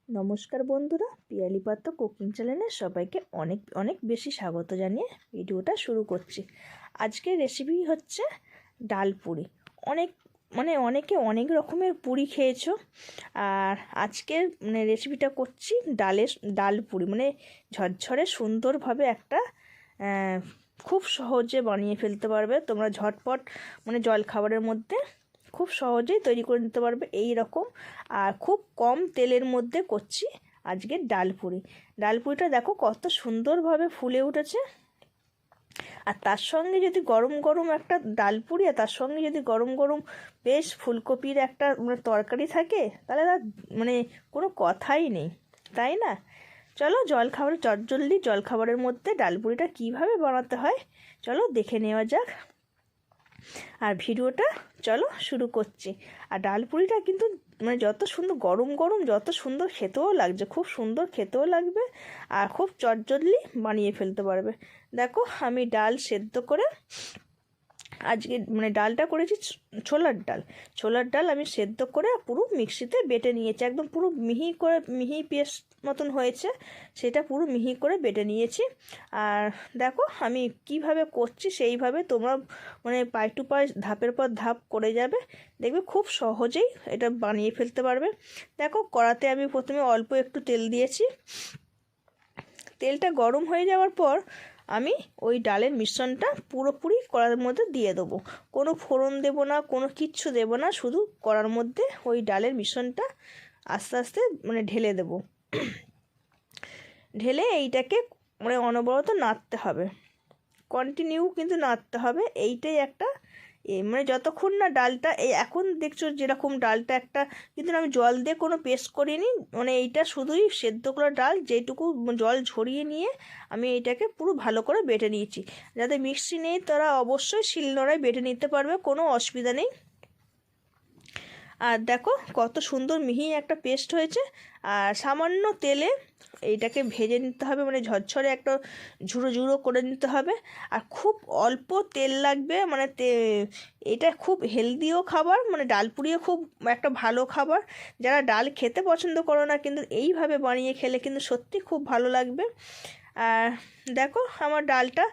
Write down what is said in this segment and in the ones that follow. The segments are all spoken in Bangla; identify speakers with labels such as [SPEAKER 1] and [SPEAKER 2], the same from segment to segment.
[SPEAKER 1] নমস্কার বন্ধুরা, পিয়ালি পাত্র কুকিং চ্যানেলে সবাইকে অনেক অনেক বেশি স্বাগত জানিয়ে ভিডিওটা শুরু করছি। আজকের রেসিপি হচ্ছে ডাল পুরি। অনেকে অনেক রকমের পুরি খেয়েছো, আর আজকের রেসিপিটা করছি ডাল পুরি। ঝরঝরে সুন্দরভাবে একটা খুব সহজে বানিয়ে ফেলতে পারবে তোমরা। ঝটপট জলখাবারের মধ্যে খুব সহজেই তৈরি করে নিতে পারবে এই রকম, আর খুব কম তেলের মধ্যে করছি আজকে ডাল পুরি। ডাল পুরিটা দেখো কত সুন্দরভাবে ফুলে উঠেছে, আর তার সঙ্গে যদি গরম গরম একটা ডাল পুরি, আর তার সঙ্গে যদি গরম গরম বেশ ফুলকপির একটা তরকারি থাকে, তাহলে তার কোনো কথাই নেই, তাই না? চলো চটজলদি জলখাবারের মধ্যে ডাল পুরিটা কীভাবে বানাতে হয় চলো দেখে নেওয়া যাক। আর ভিডিওটা চলো শুরু করছি। আর ডাল পুরিটা কিন্তু যত সুন্দর গরম গরম যত সুন্দর খেতেও লাগছে, খুব সুন্দর খেতেও লাগবে, আর খুব চটজলদি বানিয়ে ফেলতে পারবে। দেখো আমি ডাল সেদ্ধ করে আজকে ডালটা করেছি ছোলার ডাল আমি সেদ্ধ করে পুরো মিক্সিতে বেটে নিয়েছি, একদম পুরো মিহি পেস্ট মতন হয়েছে, সেটা পুরো মিহি করে বেটে নিয়েছি। আর দেখো আমি কিভাবে করছি সেইভাবে তোমরা পাই টু পাই ধাপের পর ধাপ করে যাবে, দেখবে খুব সহজেই এটা বানিয়ে ফেলতে পারবে। দেখো কড়াতে আমি প্রথমে অল্প একটু তেল দিয়েছি, তেলটা গরম হয়ে যাওয়ার পর আমি ওই ডালের মিশ্রণটা পুরোপুরি কড়ার মধ্যে দিয়ে দেবো। কোনো ফোড়ন দেবো না, কোনো কিচ্ছু দেবো না, শুধু কড়ার মধ্যে ওই ডালের মিশ্রণটা আস্তে আস্তে ঢেলে দেবো। ঢেলে এইটাকে অনবরত নাড়তে হবে, কন্টিনিউ কিন্তু নাড়তে হবে। এইটাই একটা যতক্ষণ না ডালটা এখন দেখছো যেরকম ডালটা একটা, কিন্তু আমি জল দিয়ে কোনো পেস্ট করিনি, এইটা শুধুই সেদ্ধ করা ডাল, যেটুকু জল ঝরিয়ে নিয়ে আমি এইটাকে পুরো ভালো করে বেটে নিয়েছি। যাদের মিক্সি নেই তারা অবশ্যই শিলনোড়ায় বেটে নিতে পারবে, কোনো অসুবিধা নেই। আর দেখো কত সুন্দর মিহি একটা পেস্ট হয়েছে। আর সামান্য তেলে এইটাকে ভেজে নিতে হবে, ঝরঝরে একটা ঝুড়ো ঝুড়ো করে নিতে হবে। আর খুব অল্প তেল লাগবে, এটা খুব হেলদিও খাবার, ডাল পুরিও খুব একটা ভালো খাবার। যারা ডাল খেতে পছন্দ করো না, কিন্তু এইভাবে বানিয়ে খেলে কিন্তু সত্যি খুব ভালো লাগবে। আর দেখো আমার ডালটা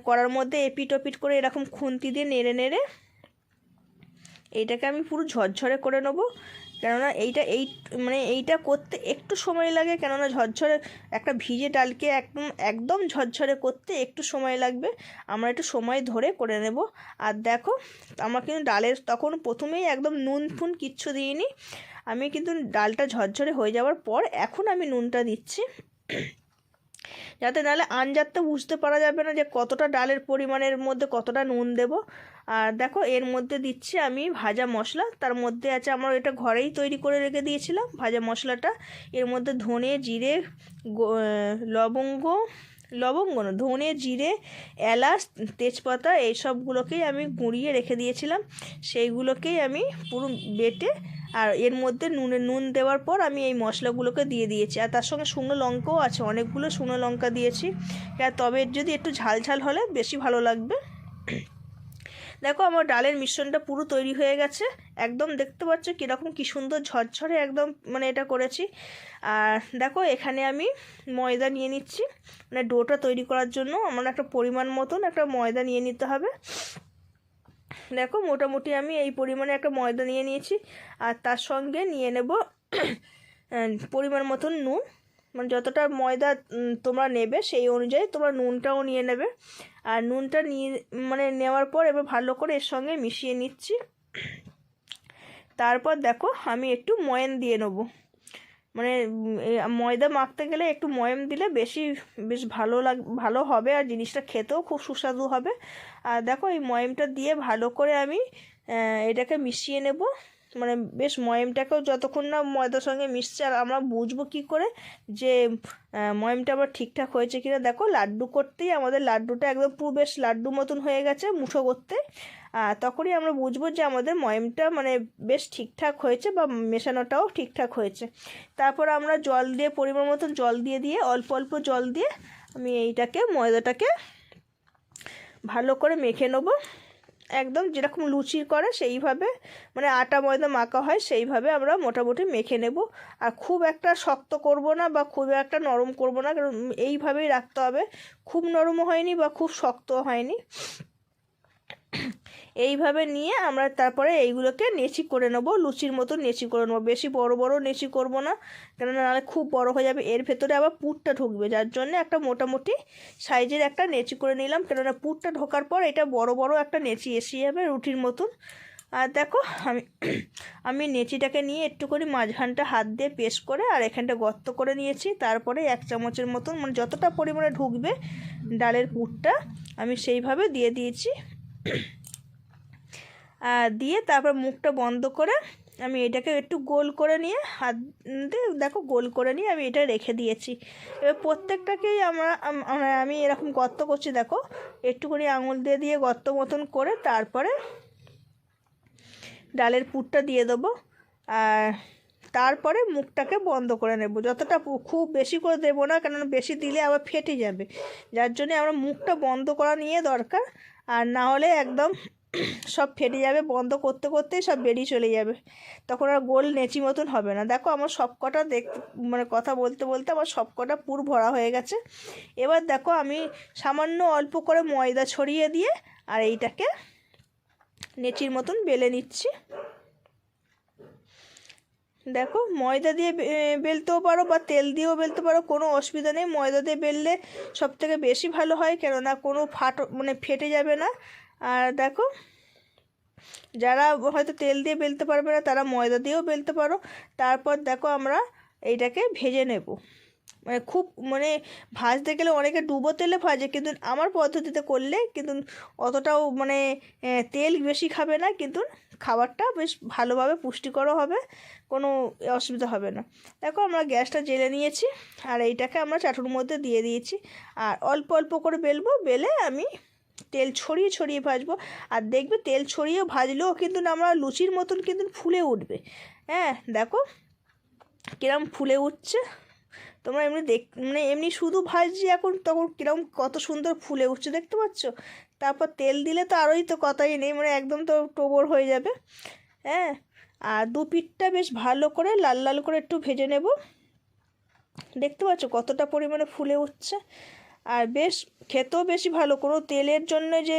[SPEAKER 1] কড়ার মধ্যে এপিট ওপিট করে এরকম খুন্তি দিয়ে নেড়ে নেড়ে এইটাকে আমি পুরো ঝরঝরে করে নেবো। কেননা এইটা করতে একটু সময় লাগে, কেননা ঝরঝরে একটা ভিজে ডালকে একদম ঝরঝরে করতে একটু সময় লাগবে, আমরা একটু সময় ধরে করে নেব। আর দেখো আমার কিন্তু ডালের তখন প্রথমেই একদম নুন ফুন কিচ্ছু দিইনি, আমি কিন্তু ডালটা ঝরঝরে হয়ে যাওয়ার পর এখন আমি নুনটা দিচ্ছি, যাতে নাহলে আঞ্জাতে বুঝতে পারা যাবে না যে কতটা ডালের পরিমাণের মধ্যে কতটা নুন দেব। আর দেখো এর মধ্যে দিচ্ছি আমি ভাজা মশলা, তার মধ্যে আছে আমার এটা ঘরেই তৈরি করে রেখে দিয়েছিলাম ভাজা মশলাটা। এর মধ্যে ধনে জিরে লবঙ্গ না, ধনে জিরে এলাচ তেজপাতা এইসবগুলোকেই আমি গুঁড়িয়ে রেখে দিয়েছিলাম, সেইগুলোকেই আমি পুরো বেটে, আর এর মধ্যে নুন দেওয়ার পর আমি এই মশলাগুলোকে দিয়ে দিয়েছি। আর তার সঙ্গে শুকনো লঙ্কাও আছে, অনেকগুলো শুকনো লঙ্কা দিয়েছি, তবে যদি একটু ঝাল ঝাল হলে বেশি ভালো লাগবে। দেখো আমার ডালের মিশ্রণটা পুরো তৈরি হয়ে গেছে, একদম দেখতে পাচ্ছ কীরকম কী সুন্দর ঝরঝরে একদম এটা করেছি। আর দেখো এখানে আমি ময়দা নিয়ে নিচ্ছি, ডোটা তৈরি করার জন্য আমার একটা পরিমাণ মতন একটা ময়দা নিয়ে নিতে হবে। দেখো মোটামুটি আমি এই পরিমাণে একটা ময়দা নিয়ে নিয়েছি, আর তার সঙ্গে নিয়ে নেব পরিমাণ মতন নুন, যতটা ময়দা তোমরা নেবে সেই অনুযায়ী তোমরা নুনটাও নিয়ে নেবে। আর নুনটা নিয়ে নেওয়ার পর এবার ভালো করে এর সঙ্গে মিশিয়ে নিচ্ছি। তারপর দেখো আমি একটু ময়ান দিয়ে নেবো, ময়দা মাখতে গেলে একটু ময়াম দিলে বেশ ভালো হবে, আর জিনিসটা খেতেও খুব সুস্বাদু হবে। আর দেখো এই ময়ামটা দিয়ে ভালো করে আমি এটাকে মিশিয়ে নেব, বেশ ময়ামটাকেও যতক্ষণ না ময়দার সঙ্গে মিশছে। আর আমরা বুঝবো কী করে যে ময়ামটা আবার ঠিকঠাক হয়েছে কিনা, দেখো লাড্ডু করতেই আমাদের লাড্ডুটা একদম পুরো বেশ লাড্ডু মতন হয়ে গেছে মুঠো করতে, তখনই আমরা বুঝবো যে আমাদের ময়ামটা বেশ ঠিকঠাক হয়েছে বা মেশানোটাও ঠিকঠাক হয়েছে। তারপর আমরা জল দিয়ে পরিমাণ মতন জল দিয়ে অল্প অল্প জল দিয়ে আমি ময়দাটাকে ভালো করে মেখে নেবো। একদম যেরকম লুচি করে সেইভাবে, মানে আটা ময়দা মাখা হয় সেইভাবে আমরা মোটামুটি মেখে নেব। আর খুব একটা শক্ত করব না বা খুব একটা নরম করব না, কারণ এইভাবেই রাখতে হবে। খুব নরমও হয়নি বা খুব শক্তও হয়নি। এইভাবে নিয়ে আমরা তারপরে এইগুলোকে নেচি করে নেব, লুচির মতো নেচি করে নেবো। বেশি বড় বড় নেচি করব না, কেননা নাহলে খুব বড় হয়ে যাবে, এর ভেতরে আবার পুরটা ঢুকবে। যার জন্য একটা মোটামুটি সাইজের একটা নেচি করে নিলাম, কেননা পুরটা ঢোকার পর এটা বড় বড় একটা নেচি এসে যাবে রুটির মতন। আর দেখো আমি নেচিটাকে নিয়ে একটুখানি মাঝখানটা হাত দিয়ে পেস্ট করে আর এখানটা গর্ত করে নিয়েছি। তারপরে 1 চামচের মতন, মানে যতটা পরিমাণে ঢুকবে ডালের পুরটা আমি সেইভাবে দিয়ে দিয়েছি। দিয়ে তারপর মুখটা বন্ধ করে আমি এটাকে একটু গোল করে নিয়ে হাত দিয়ে দেখো গোল করে নিয়ে আমি এটা রেখে দিয়েছি। এবার প্রত্যেকটাকেই আমি এরকম গর্ত করছি, দেখো একটুখানি আঙুল দিয়ে দিয়ে গর্ত মতন করে তারপরে ডালের পুরটা দিয়ে দেবো। আর তারপরে মুখটাকে বন্ধ করে নেব। যতটা, খুব বেশি করে দেবো না, কেননা বেশি দিলে আবার ফেটে যাবে। যার জন্যে আমরা মুখটা বন্ধ করা নিয়ে দরকার, আর না হলে একদম সব ফেটে যাবে, বন্ধ করতে করতেই সব বেরিয়ে চলে যাবে, তখন আর গোল নেচি মতন হবে না। দেখো আমার সব কটা মানে কথা বলতে বলতে আমার সব কটা পুর ভরা হয়ে গেছে। এবার দেখো আমি সামান্য অল্প করে ময়দা ছড়িয়ে দিয়ে আর এইটাকে নেচির মতন বেলে নিচ্ছি। দেখো ময়দা দিয়ে বেলতেও পারো বা তেল দিয়েও বেলতে পারো, কোনো অসুবিধা নেই। ময়দা দিয়ে বেললে সবথেকে বেশি ভালো হয়, কেননা কোনো মানে ফেটে যাবে না। আর দেখো যারা হয়তো তেল দিয়ে বেলতে পারবে না তারা ময়দা দিয়েও বেলতে পারো। তারপর দেখো আমরা এইটাকে ভেজে নেব। মানে খুব, মানে ভাজতে গেলে অনেকে ডুবো তেলে ভাজে, কিন্তু আমার পদ্ধতিতে করলে কিন্তু অতটাও মানে তেল বেশি খাবে না, কিন্তু খাবারটা বেশ ভালোভাবে পুষ্টিকরও হবে, কোনো অসুবিধা হবে না। দেখো আমরা গ্যাসটা জ্বেলে নিয়েছি আর এইটাকে আমরা চাটুর মধ্যে দিয়ে দিয়েছি। আর অল্প অল্প করে বেলবো, বেলে আমি তেল ছড়িয়ে ছড়িয়ে ভাজবো। আর দেখবে তেল ছড়িয়ে ভাজলেও কিন্তু আমরা লুচির মতন কিন্তু ফুলে উঠবে। হ্যাঁ দেখো কিরম ফুলে উঠছে, তোমরা এমনি মানে এমনি শুধু ভাজছি এখন, তখন কিরম কত সুন্দর ফুলে উঠছে দেখতে পাচ্ছ। তারপর তেল দিলে তো আরোই তো কথাই নেই, মানে একদম তো টোবর হয়ে যাবে। হ্যাঁ, আর দু পিঠটা বেশ ভালো করে লাল লাল করে একটু ভেজে নেব। দেখতে পাচ্ছ কতটা পরিমাণে ফুলে উঠছে, আর বেশ খেতেও বেশি ভালো। কোনো তেলের জন্য যে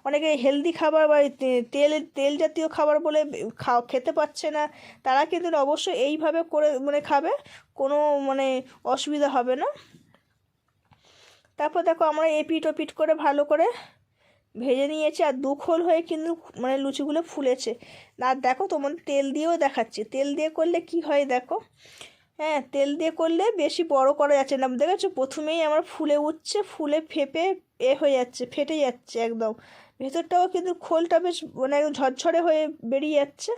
[SPEAKER 1] অনেকে হেলদি খাবার বা তেল জাতীয় খাবার বলে খেতে পাচ্ছে না, তারা কিন্তু অবশ্যই এইভাবে করে মানে খাবে, কোনো মানে অসুবিধা হবে না। তারপর দেখো আমরা এপিট ওপিট করে ভালো করে ভেজে নিয়েছি, আর দুখোল হয়ে কিন্তু মানে লুচিগুলো ফুলেছে। আর দেখো তোমাদের তেল দিয়েও দেখাচ্ছি, তেল দিয়ে করলে কি হয় দেখো। হ্যাঁ, তেল দিয়ে করলে বেশি বড় করা যাচ্ছে না, দেখেছো প্রথমেই আমার ফুলে উঠছে, ফুলে ফেপে হয়ে যাচ্ছে, ফেটে যাচ্ছে একদম। ভেতরটাও কিন্তু খোলটা বেশ মানে একদম ঝরঝরে হয়ে বেরিয়ে যাচ্ছে,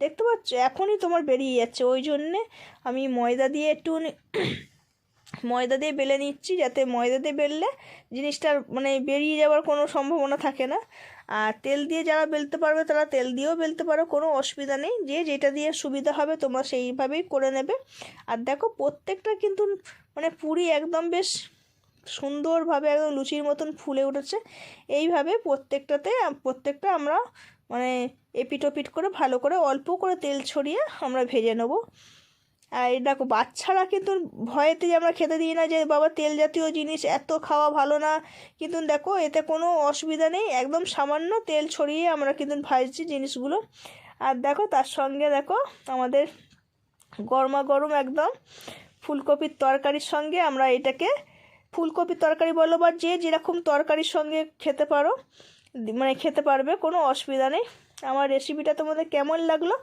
[SPEAKER 1] দেখতে পাচ্ছ এখনই তোমার বেরিয়ে যাচ্ছে। ওই জন্যে আমি ময়দা দিয়ে একটু ময়দা দিয়ে বেলে নিচ্ছি, যাতে ময়দা দিয়ে বেললে জিনিসটার মানে বেরিয়ে যাওয়ার কোনো সম্ভাবনা থাকে না। আর তেল দিয়ে যারা বেলতে পারবে তারা তেল দিয়েও বেলতে পারো, কোনো অসুবিধা নেই। যে যেটা দিয়ে সুবিধা হবে তোমরা সেইভাবেই করে নেবে। আর দেখো প্রত্যেকটা কিন্তু মানে পুরি একদম বেশ সুন্দরভাবে একদম লুচির মতন ফুলে উঠেছে। এইভাবে প্রত্যেকটা আমরা মানে এপিট ওপিট করে ভালো করে অল্প করে তেল ছড়িয়ে আমরা ভেজে নেবো। আর এই দেখো বাচ্চারা কিন্তু ভয়েতে যে আমরা খেতে দিই না, যে বাবা তেল জাতীয় জিনিস এত খাওয়া ভালো না, কিন্তু দেখো এতে কোনো অসুবিধা নেই, একদম সামান্য তেল ছড়িয়ে আমরা কিন্তু ভাজছি জিনিসগুলো। আর দেখো তার সঙ্গে দেখো আমাদের গরমা গরম একদম ফুলকপির তরকারির সঙ্গে আমরা এটাকে, ফুলকপির তরকারি বলো বা যে যেরকম তরকারির সঙ্গে খেতে পারো, মানে খেতে পারবে, কোনো অসুবিধা নেই। আমার রেসিপিটা তোমাদের কেমন লাগলো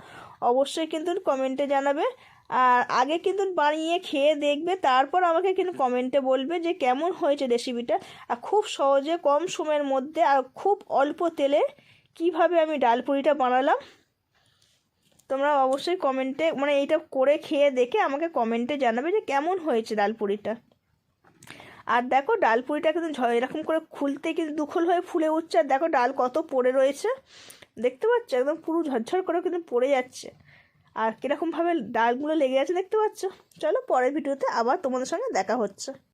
[SPEAKER 1] অবশ্যই কিন্তু কমেন্টে জানাবে। আর আগে কিন্তু বানিয়ে খেয়ে দেখবে, তারপর আমাকে কিন্তু কমেন্টে বলবে যে কেমন হয়েছে রেসিপিটা। আর খুব সহজে কম সময়ের মধ্যে আর খুব অল্প তেলে কিভাবে আমি ডাল পুরিটা বানালাম, তোমরা অবশ্যই কমেন্টে মানে এইটা করে খেয়ে দেখে আমাকে কমেন্টে জানাবে যে কেমন হয়েছে ডাল পুরিটা। আর দেখো ডাল পুরিটা কিন্তু এরকম করে খুলতে কিন্তু দুখোল হয়ে ফুলে উঠছে, আর দেখো ডাল কত পড়ে রয়েছে দেখতে পাচ্ছ, একদম পুরো ঝরঝর করে কিন্তু পড়ে যাচ্ছে, আর কীরকমভাবে ডালগুলো লেগে আছে দেখতে পাচ্ছ। চলো পরের ভিডিওতে আবার তোমাদের সঙ্গে দেখা হচ্ছে।